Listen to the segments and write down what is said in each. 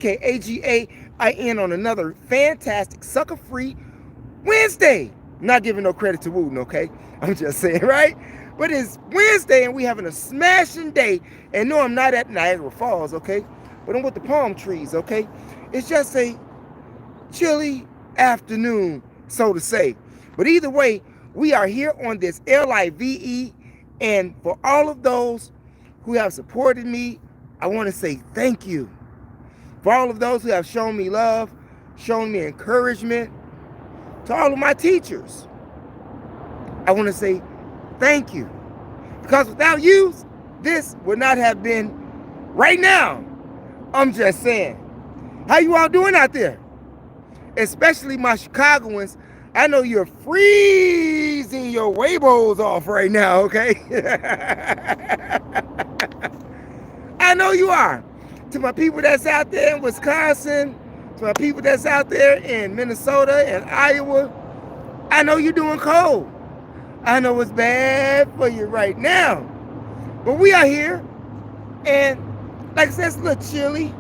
THEMOSHOWCHICAGO on another fantastic sucker-free Wednesday. I'm not giving no credit to Wooten, okay? I'm just saying, right? But it's Wednesday and we having a smashing day. And no, I'm not at Niagara Falls, okay? But I'm with the palm trees, okay? It's just a chilly afternoon, so to say. But either way, we are here on this LIVE. And for all of those who have supported me, I want to say thank you. For all of those who have shown me love, shown me encouragement, to all of my teachers, I want to say thank you. Because without you, this would not have been right now. I'm just saying. How you all doing out there? Especially my Chicagoans. I know you're freezing your Weibos off right now, okay? I know you are. To my people that's out there in Wisconsin, to my people that's out there in Minnesota and Iowa, I know you're doing cold. I know it's bad for you right now. But we are here, and like I said, it's a little chilly.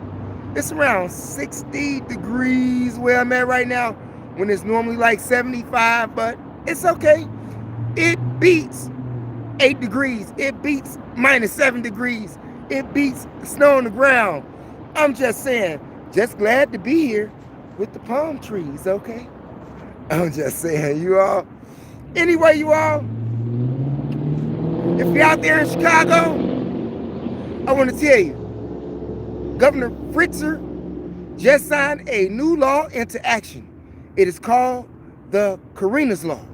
It's around 60 degrees where I'm at right now, when it's normally like 75, but it's okay. It beats 8 degrees. It beats -7 degrees. It beats snow on the ground. I'm just saying, just glad to be here with the palm trees, okay? I'm just saying, you all. Anyway, you all, if you're out there in Chicago, I want to tell you, Governor Fritzer just signed a new law into action. It is called the Karina's Law.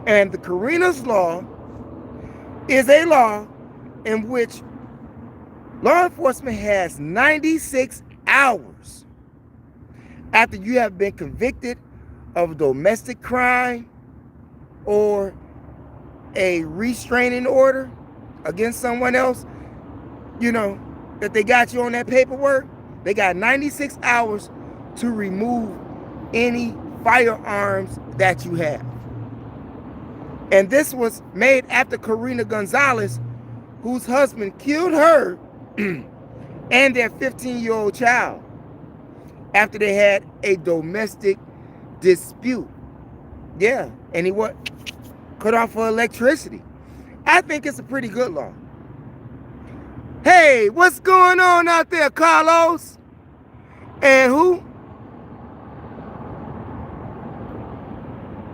And the Karina's Law is a law in which law enforcement has 96 hours after you have been convicted of domestic crime or a restraining order against someone else, you know, that they got you on that paperwork. They got 96 hours to remove any firearms that you have. And this was made after Karina Gonzalez, whose husband killed her and their 15-year-old child after they had a domestic dispute. Yeah, and he what? Cut off for electricity. I think it's a pretty good law. Hey, what's going on out there, Carlos? And who?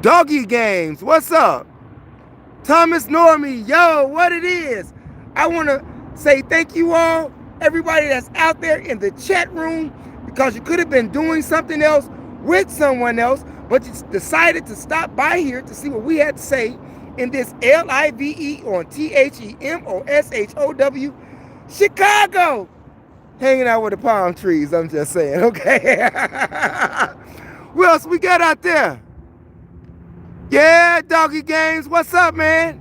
Doggy Games, what's up? Thomas Normie, yo, what it is? I want to say thank you all, everybody that's out there in the chat room, because you could have been doing something else with someone else, but you decided to stop by here to see what we had to say in this LIVE on THEMOSHOW Chicago. Hanging out with the palm trees, I'm just saying, okay? What else we got out there? Yeah, Doggy Games, what's up, man?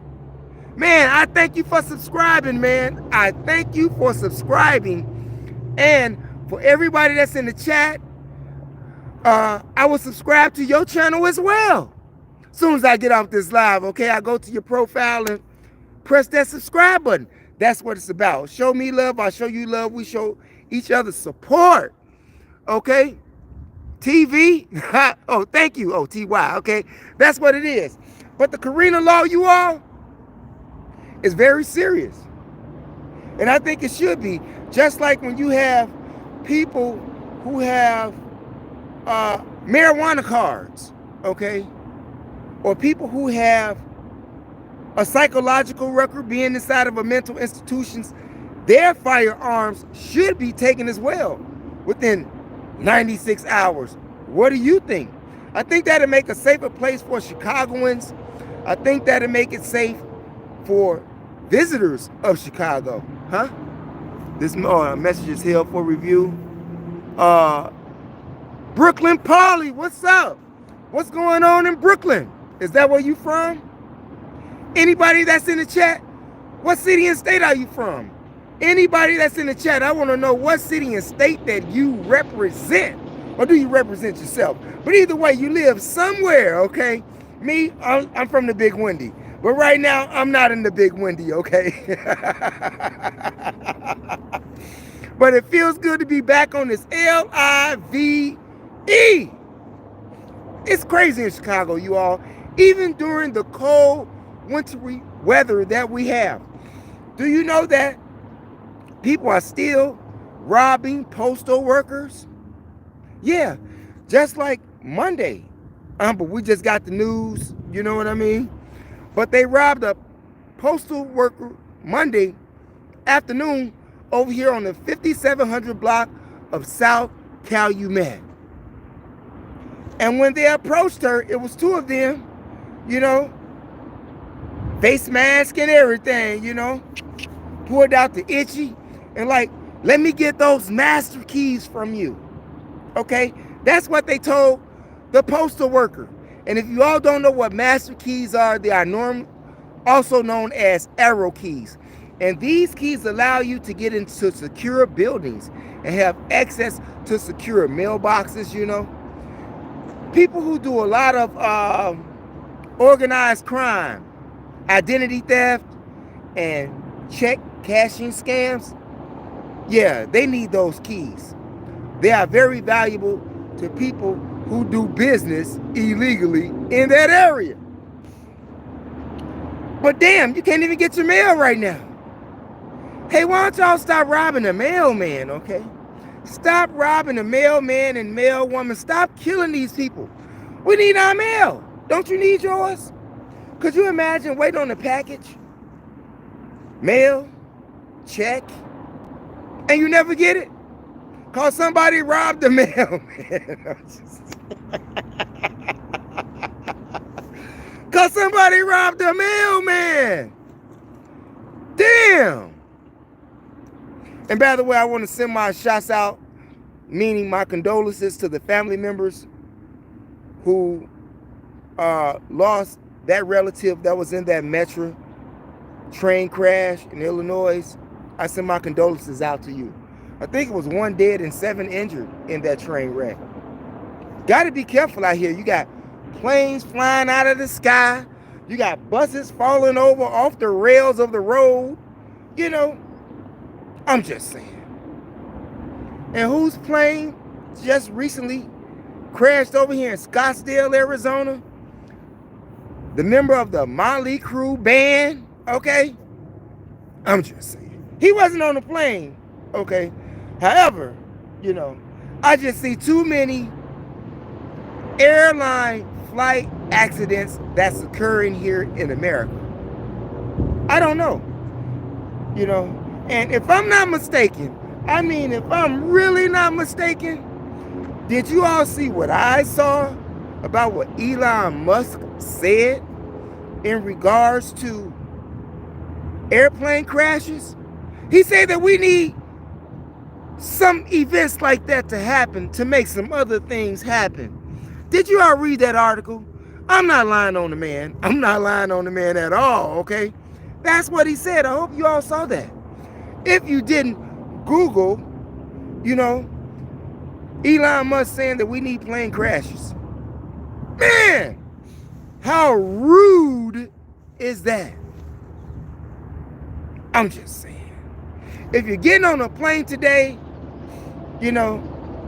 Man, I thank you for subscribing, man. I thank you for subscribing. And for everybody that's in the chat, I will subscribe to your channel as well. As soon as I get off this live, okay, I go to your profile and press that subscribe button. That's what it's about. Show me love, I show you love. We show each other support, okay? TV, oh, thank you, oh, TY, okay? That's what it is. But the Karina Law, you all, is very serious. And I think it should be. Just like when you have people who have marijuana cards, okay? Or people who have a psychological record being inside of a mental institutions, their firearms should be taken as well within 96 hours. What do you think? I think that'll make a safer place for Chicagoans. I think that'll make it safe for visitors of Chicago. Huh? This message is held for review. Brooklyn Polly, what's up? What's going on in Brooklyn? Is that where you from? Anybody that's in the chat, what city and state are you from? Anybody that's in the chat, I want to know what city and state that you represent. Or do you represent yourself? But either way, you live somewhere, okay? Me, I'm from the Big Windy. But right now, I'm not in the Big Windy, okay? But it feels good to be back on this LIVE. It's crazy in Chicago, you all. Even during the cold, wintry weather that we have. Do you know that people are still robbing postal workers? Yeah, just like Monday. But we just got the news, you know what I mean? But they robbed a postal worker Monday afternoon over here on the 5700 block of South Calumet. And when they approached her, it was two of them, you know, face mask and everything, you know, pulled out the itchy and like, let me get those master keys from you. Okay, that's what they told the postal worker. And if you all don't know what master keys are, they are also known as arrow keys. And these keys allow you to get into secure buildings and have access to secure mailboxes, you know. People who do a lot of organized crime, identity theft, and check cashing scams, yeah, they need those keys. They are very valuable to people who do business illegally in that area. But damn, you can't even get your mail right now. Hey, why don't y'all stop robbing the mailman, okay? Stop robbing the mailman and mailwoman. Stop killing these people. We need our mail. Don't you need yours? Could you imagine waiting on a package? Mail, check, and you never get it? Cause somebody robbed the mailman. Cause somebody robbed the mailman. Damn. And by the way, I want to send my shots out, meaning my condolences to the family members who lost that relative that was in that Metro train crash in Illinois. I send my condolences out to you. I think it was 1 dead and 7 injured in that train wreck. Got to be careful out here. You got planes flying out of the sky. You got buses falling over off the rails of the road. You know, I'm just saying. And whose plane just recently crashed over here in Scottsdale, Arizona? The member of the Motley Crue band, okay? I'm just saying. He wasn't on the plane, okay? However, you know, I just see too many airline flight accidents that's occurring here in America. I don't know, you know, and if I'm not mistaken, I mean, if I'm really not mistaken, did you all see what I saw about what Elon Musk said in regards to airplane crashes? He said that we need some events like that to happen to make some other things happen. Did you all read that article? I'm not lying on the man. I'm not lying on the man at all, okay? That's what he said. I hope you all saw that. If you didn't, Google, you know, Elon Musk saying that we need plane crashes. Man, how rude is that? I'm just saying. If you're getting on a plane today, you know,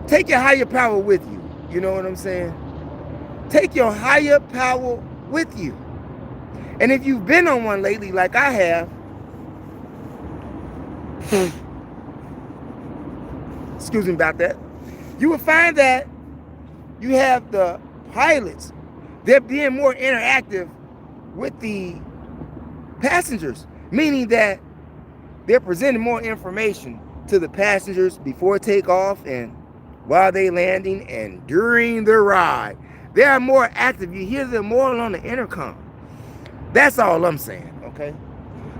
take your higher power with you. You know what I'm saying? Take your higher power with you. And if you've been on one lately, like I have, excuse me about that, you will find that you have the pilots, they're being more interactive with the passengers, meaning that they're presenting more information to the passengers before takeoff and while they landing and during the ride. They are more active. You hear them more on the intercom. That's all I'm saying, okay?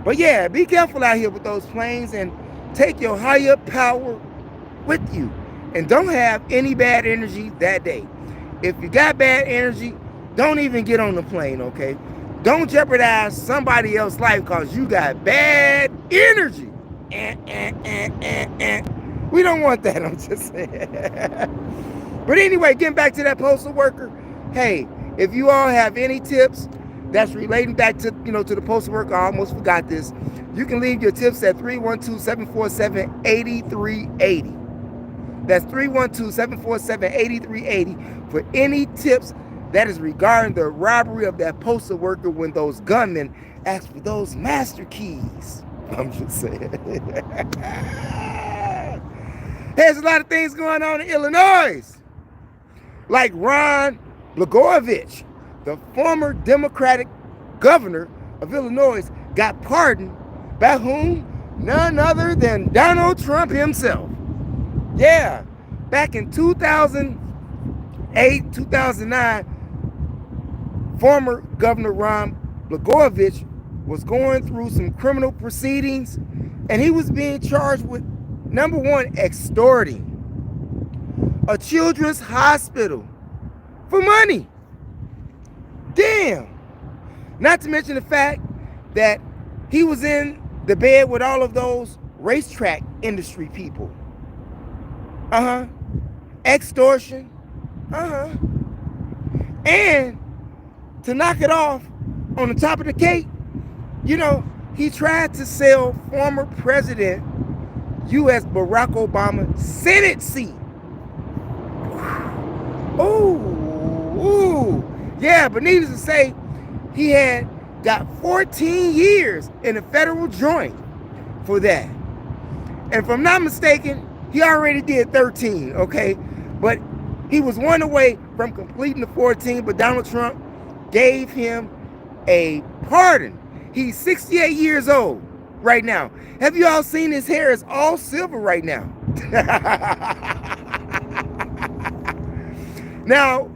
But yeah, be careful out here with those planes and take your higher power with you. And don't have any bad energy that day. If you got bad energy, don't even get on the plane, okay? Don't jeopardize somebody else's life because you got bad energy. We don't want that, I'm just saying. But anyway, getting back to that postal worker, hey, if you all have any tips that's relating back to, you know, to the postal worker, I almost forgot this. You can leave your tips at 312-747-8380. That's 312-747-8380 for any tips that is regarding the robbery of that postal worker when those gunmen ask for those master keys. I'm just saying. There's a lot of things going on in Illinois. Like Ron Blagojevich, the former Democratic governor of Illinois, got pardoned by whom? None other than Donald Trump himself. Yeah, back in 2008, 2009, former Governor Ron Blagojevich was going through some criminal proceedings, and he was being charged with, number one, extorting a children's hospital for money. Damn. Not to mention the fact that he was in the bed with all of those racetrack industry people. Extortion. And to knock it off, on the top of the cake, you know, he tried to sell former President U.S. Barack Obama Senate seat. Ooh. Yeah, but needless to say, he had got 14 years in a federal joint for that. And if I'm not mistaken, he already did 13, okay? But he was one away from completing the 14, but Donald Trump gave him a pardon. He's 68 years old right now. Have you all seen his hair? It's all silver right now. Now,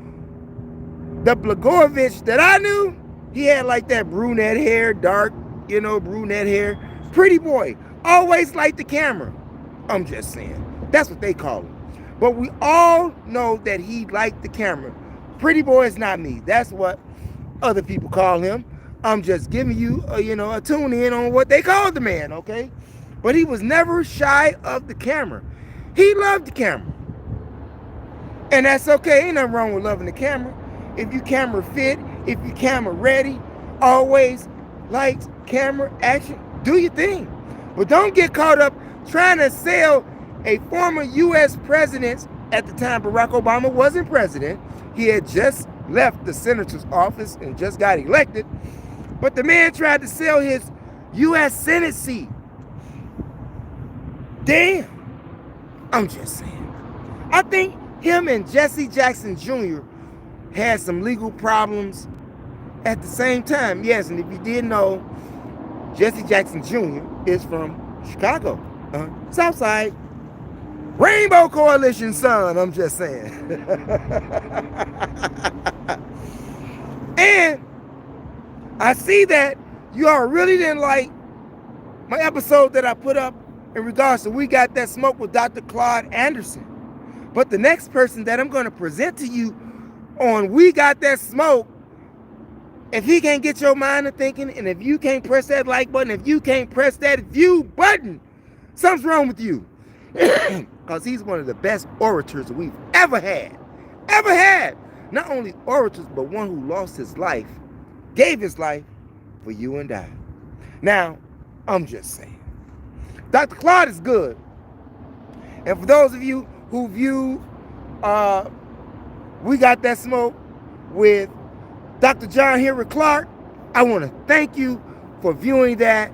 the Blagojevich that I knew, he had like that brunette hair, dark, brunette hair. Pretty boy. Always liked the camera. I'm just saying. That's what they call him. But we all know that he liked the camera. Pretty boy is not me. That's what other people call him. I'm just giving you, a tune in on what they called the man, okay? But he was never shy of the camera. He loved the camera. And that's okay. Ain't nothing wrong with loving the camera. If you camera fit, if you camera ready, always lights, camera, action, do your thing. But don't get caught up trying to sell a former U.S. president. At the time Barack Obama wasn't president. He had just left the senator's office and just got elected. But the man tried to sell his U.S. Senate seat. Damn. I'm just saying. I think him and Jesse Jackson Jr. had some legal problems at the same time. Yes, and if you didn't know, Jesse Jackson Jr. is from Chicago. Southside. Rainbow Coalition son, I'm just saying. And I see that you all really didn't like my episode that I put up in regards to We Got That Smoke with Dr. Claude Anderson. But the next person that I'm going to present to you on We Got That Smoke, if he can't get your mind to thinking, and if you can't press that like button, if you can't press that view button, something's wrong with you. Because he's one of the best orators we've ever had. Ever had. Not only orators, but one who lost his life, gave his life for you and I. Now, I'm just saying. Dr. Claude is good. And for those of you who view We Got That Smoke with Dr. John Henry Clark, I want to thank you for viewing that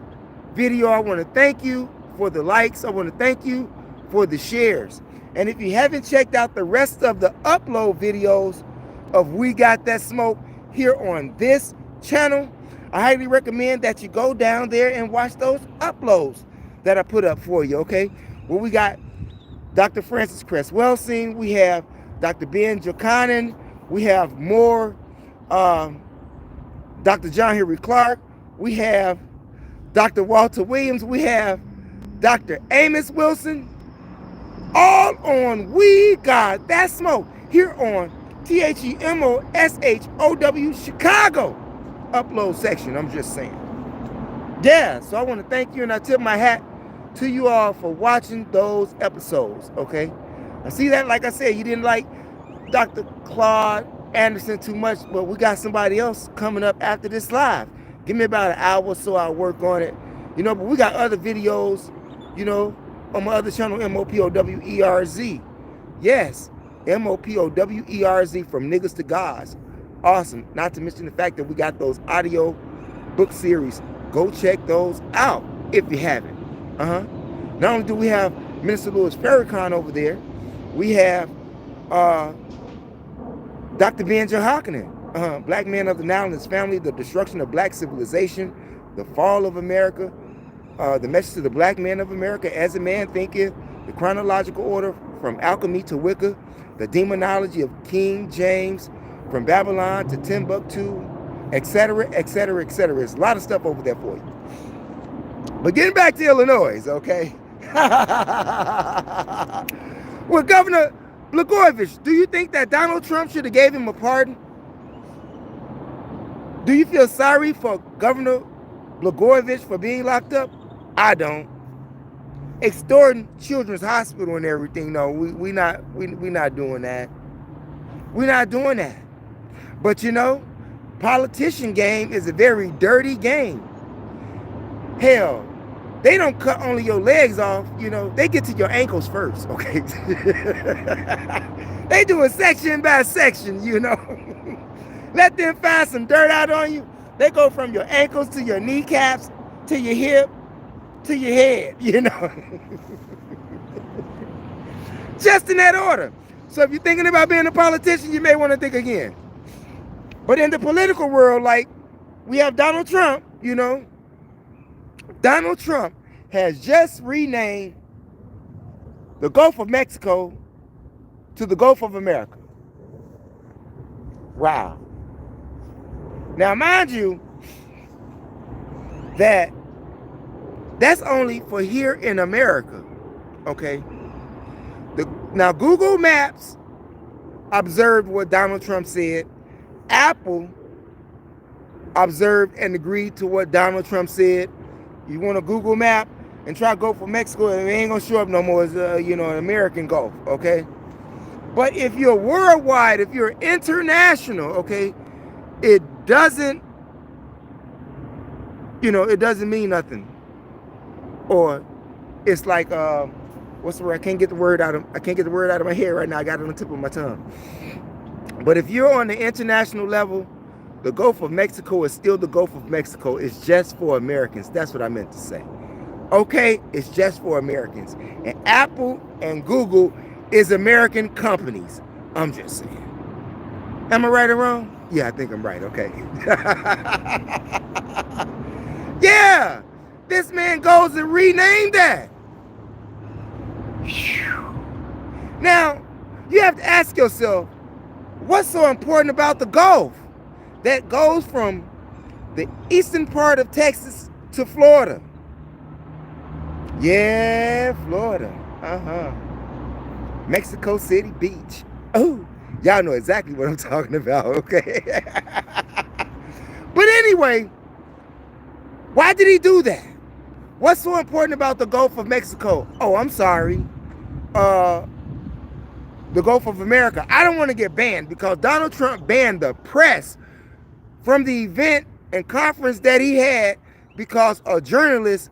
video. I want to thank you for the likes. I want to thank you for the shares. And if you haven't checked out the rest of the upload videos of We Got That Smoke here on this channel, I highly recommend that you go down there and watch those uploads that I put up for you, okay? Well, we got Dr. Francis Cress-Welsing, we have Dr. Ben Jokanen, we have more Dr. John Henry Clark, we have Dr. Walter Williams, we have Dr. Amos Wilson, all on We Got That Smoke here on THEMOSHOW Chicago upload section. I'm just saying. Yeah, so I want to thank you, and I tip my hat to you all for watching those episodes, okay? I see that, like I said, you didn't like Dr. Claude Anderson too much, but we got somebody else coming up after this live. Give me about an hour so I'll work on it You know, but we got other videos, you know, on my other channel, MOPOWERZ. Yes, MOPOWERZ, from niggas to gods. Awesome. Not to mention the fact that we got those audio book series. Go check those out if you haven't. Not only do we have Minister Louis Farrakhan over there, we have Dr. Ben Jehoiakim, Black Man of the Nile and His Family, The Destruction of Black Civilization, The Fall of America, The Message to the Black Man of America, As a Man Thinketh, The Chronological Order from Alchemy to Wicca, The Demonology of King James, From Babylon to Timbuktu, etc., etc., etc. There's a lot of stuff over there for you. But getting back to Illinois, okay? Well, Governor Blagojevich, do you think that Donald Trump should have gave him a pardon? Do you feel sorry for Governor Blagojevich for being locked up? I don't. Extorting Children's Hospital and everything, no, we not doing that. We're not doing that. But you know, politician game is a very dirty game. Hell, they don't cut only your legs off, you know, they get to your ankles first, okay? They do it section by section, you know. Let them find some dirt out on you. They go from your ankles to your kneecaps, to your hip, to your head, you know. Just in that order. So if you're thinking about being a politician, you may want to think again. But in the political world, like, we have Donald Trump, you know. Donald Trump has just renamed the Gulf of Mexico to the Gulf of America. Wow. Now, mind you, that's only for here in America, okay? Now, Google Maps observed what Donald Trump said. Apple observed and agreed to what Donald Trump said. You want a Google map and try to go for Mexico, it ain't gonna show up no more as you know, an American Gulf, okay? But if you're worldwide, if you're international, okay, it doesn't, you know, it doesn't mean nothing. Or it's like what's the word? I can't get the word out of my head right now. I got it on the tip of my tongue. But if you're on the international level, the Gulf of Mexico is still the Gulf of Mexico. It's just for Americans. That's what I meant to say. Okay, it's just for Americans. And Apple and Google is American companies. I'm just saying. Am I right or wrong? Yeah, I think I'm right, okay. Yeah, this man goes and renamed that. Now, you have to ask yourself, what's so important about the Gulf that goes from the eastern part of Texas to Florida? Yeah, Florida. Mexico City Beach. Oh, y'all know exactly what I'm talking about, okay? But anyway, why did he do that? What's so important about the Gulf of Mexico? Oh, I'm sorry. The Gulf of America. I don't want to get banned because Donald Trump banned the press from the event and conference that he had because a journalist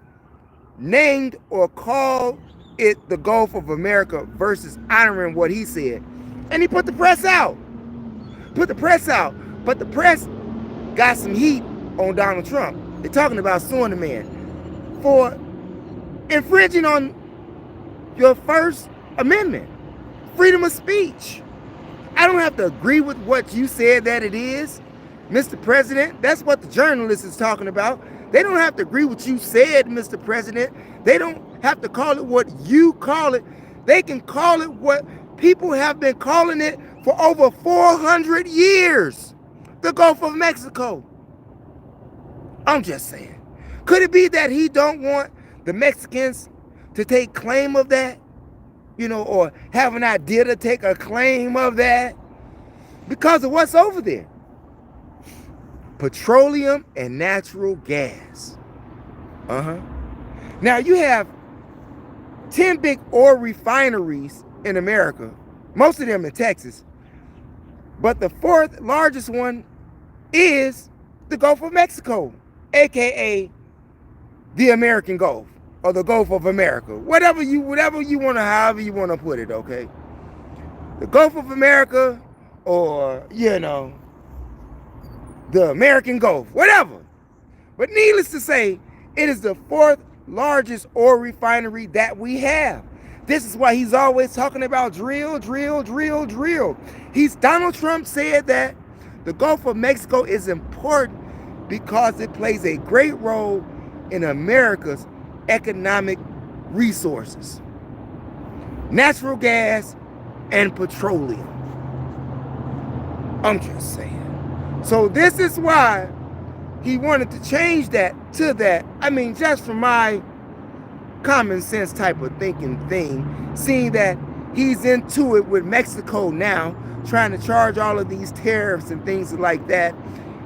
named or called it the Gulf of America versus honoring what he said. And he put the press out. But the press got some heat on Donald Trump. They're talking about suing the man for infringing on your First Amendment, freedom of speech. I don't have to agree with what you said that it is, Mr. President. That's what the journalist is talking about. They don't have to agree with what you said, Mr. President. They don't have to call it what you call it. They can call it what people have been calling it for over 400 years. The Gulf of Mexico. I'm just saying. Could it be that he don't want the Mexicans to take claim of that? You know, or have an idea to take a claim of that? Because of what's over there. Petroleum and natural gas. Now you have 10 big oil refineries in America, most of them in Texas, but the fourth largest one is the Gulf of Mexico, aka the American Gulf or the Gulf of America, whatever you want to, however you want to put it, okay? The Gulf of America, or the American Gulf, whatever. But needless to say, it is the fourth largest oil refinery that we have. This is why he's always talking about drill, drill, drill, drill. Donald Trump said that the Gulf of Mexico is important because it plays a great role in America's economic resources. Natural gas and petroleum. I'm just saying. So this is why he wanted to change that to that. I mean, just from my common sense type of thinking thing, seeing that he's into it with Mexico now, trying to charge all of these tariffs and things like that,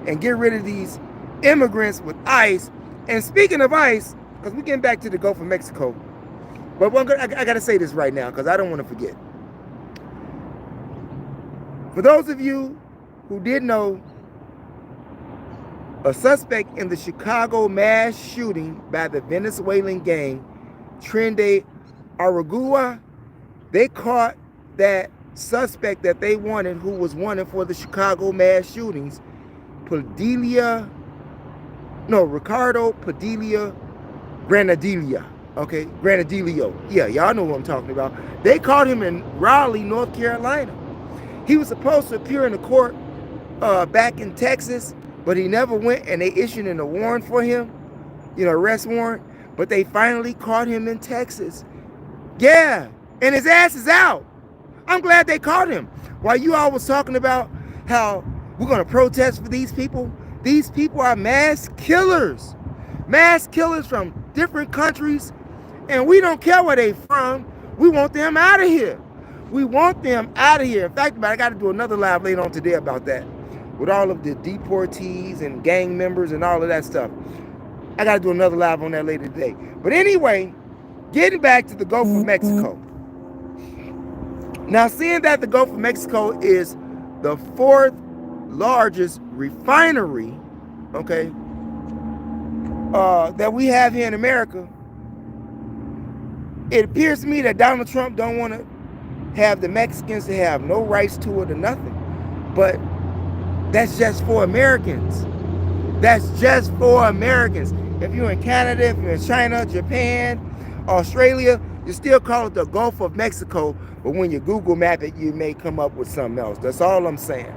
and get rid of these immigrants with ICE. And speaking of ICE, because we're getting back to the Gulf of Mexico, but I got to say this right now because I don't want to forget. For those of you who didn't know, a suspect in the Chicago mass shooting by the Venezuelan gang, Tren de Aragua, they caught that suspect that they wanted, who was wanted for the Chicago mass shootings, Ricardo Padilla Granadillo. Okay, Granadillo. Yeah, y'all know what I'm talking about. They caught him in Raleigh, North Carolina. He was supposed to appear in the court back in Texas, but he never went, and they issued a warrant for him, arrest warrant. But they finally caught him in Texas. Yeah, and his ass is out. I'm glad they caught him. While you all was talking about how we're going to protest for these people are mass killers. Mass killers from different countries, and we don't care where they from. We want them out of here. We want them out of here. In fact, I got to do another live later on today about that, with all of the deportees and gang members and all of that stuff. I got to do another live on that later today. But anyway, getting back to the Gulf of Mexico. Now, seeing that the Gulf of Mexico is the fourth largest refinery, okay, that we have here in America, it appears to me that Donald Trump don't want to have the Mexicans to have no rights to it or nothing. But that's just for Americans. That's just for Americans. If you're in Canada, if you're in China, Japan, Australia, you still call it the Gulf of Mexico, but when you Google map it, you may come up with something else. That's all I'm saying.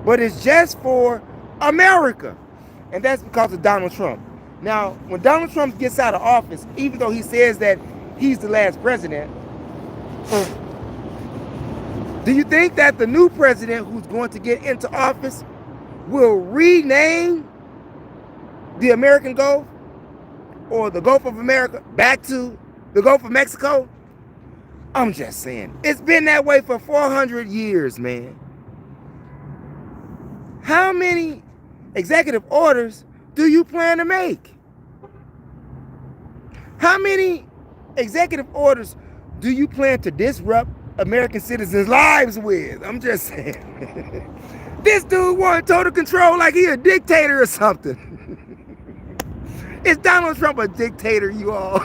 But it's just for America. And that's because of Donald Trump. Now, when Donald Trump gets out of office, even though he says that he's the last president, do you think that the new president who's going to get into office will rename the American Gulf or the Gulf of America back to the Gulf of Mexico? I'm just saying. It's been that way for 400 years, man. How many executive orders do you plan to make? How many executive orders do you plan to disrupt American citizens' lives with? I'm just saying. This dude wants total control like he a dictator or something. Is Donald Trump a dictator, you all?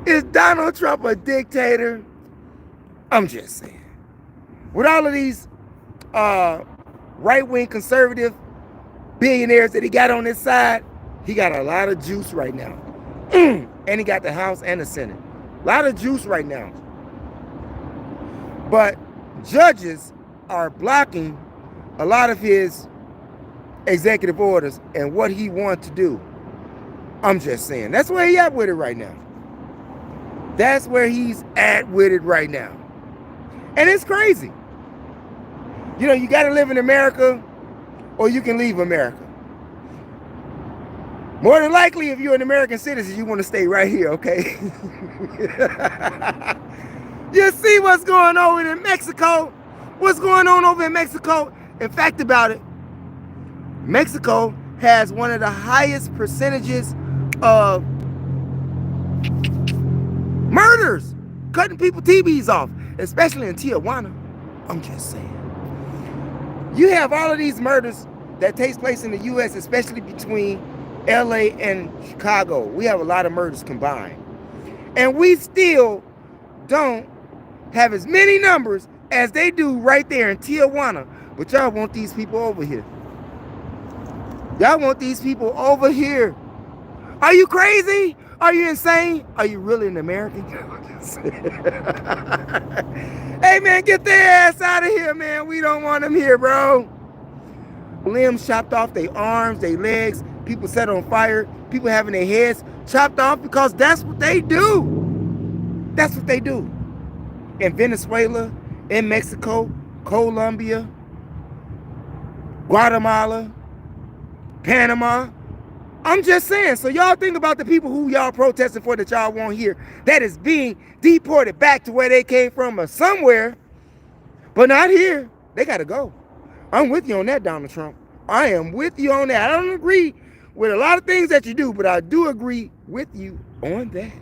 Is Donald Trump a dictator? I'm just saying. With all of these right-wing conservative billionaires that he got on his side, he got a lot of juice right now. And he got the House and the Senate. A lot of juice right now. But judges are blocking a lot of his executive orders and what he wants to do. I'm just saying. That's where he at with it right now. That's where he's at with it right now. And it's crazy. You got to live in America or you can leave America. More than likely, if you're an American citizen, you want to stay right here, okay? You see what's going on in Mexico? What's going on over in Mexico? In fact about it, Mexico has one of the highest percentages of murders, cutting people TVs off, especially in Tijuana. I'm just saying. You have all of these murders that takes place in the U.S., especially between LA and Chicago. We have a lot of murders combined. And we still don't have as many numbers as they do right there in Tijuana. But y'all want these people over here. Y'all want these people over here. Are you crazy? Are you insane? Are you really an American? Hey, man, get their ass out of here, man. We don't want them here, bro. Limbs chopped off, their arms, their legs. People set on fire. People having their heads chopped off because that's what they do. That's what they do. In Venezuela, in Mexico, Colombia, Guatemala, Panama. I'm just saying, so y'all think about the people who y'all protesting for that y'all won't hear, that is being deported back to where they came from or somewhere, but not here. They got to go. I'm with you on that, Donald Trump. I am with you on that. I don't agree with a lot of things that you do, but I do agree with you on that.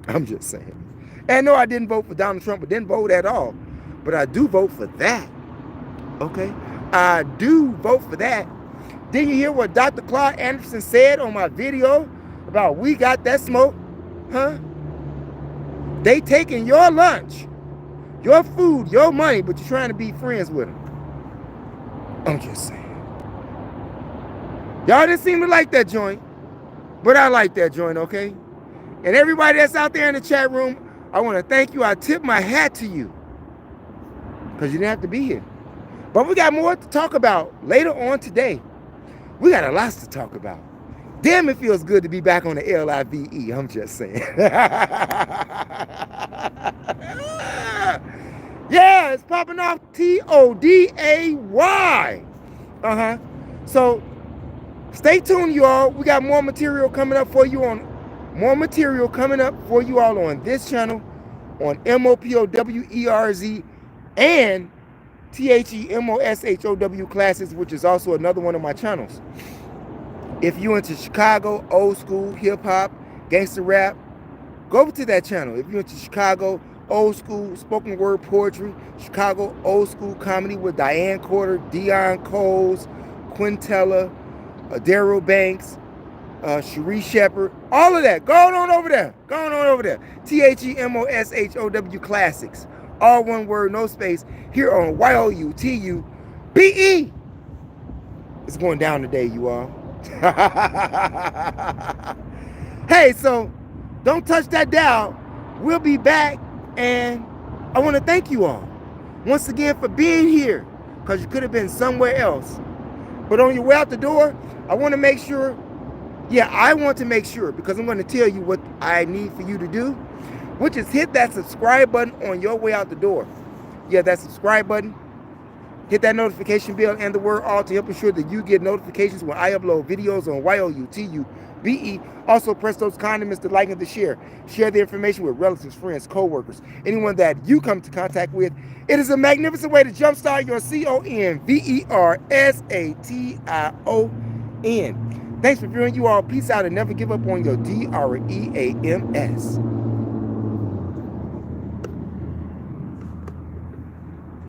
I'm just saying. And no, I didn't vote for Donald Trump, but didn't vote at all. But I do vote for that. Okay? I do vote for that. Didn't you hear what Dr. Claude Anderson said on my video about we got that smoke? Huh? They taking your lunch, your food, your money, but you're trying to be friends with them. I'm just saying. Y'all didn't seem to like that joint, but I like that joint, okay? And everybody that's out there in the chat room, I want to thank you. I tip my hat to you because you didn't have to be here. But we got more to talk about later on today. We got a lot to talk about. Damn, it feels good to be back on the LIVE. I'm just saying. Yeah, it's popping off TODAY. So stay tuned, y'all. We got more material coming up for you on this channel on MOPOWERZ and THEMOSHOW classes, which is also another one of my channels. If you into Chicago, old school, hip hop, gangster rap, go over to that channel. If you're into Chicago, old school, spoken word poetry, Chicago, old school comedy with Diane Corder, Dion Coles, Quintella, Daryl Banks, Cherie Shepherd, all of that. Go on over there. THEMOSHOW classics. All one word, no space, here on YOUTUBE. It's going down today, you all. Hey, so don't touch that dial. We'll be back, and I want to thank you all once again for being here, because you could have been somewhere else. But on your way out the door, I want to make sure, because I'm going to tell you what I need for you to do, which is hit that subscribe button on your way out the door. Yeah, that subscribe button. Hit that notification bell and the word all to help ensure that you get notifications when I upload videos on YOUTUBE. Also, press those condiments to like and to share. Share the information with relatives, friends, co-workers, anyone that you come into contact with. It is a magnificent way to jumpstart your CONVERSATION. Thanks for viewing, you all. Peace out and never give up on your DREAMS.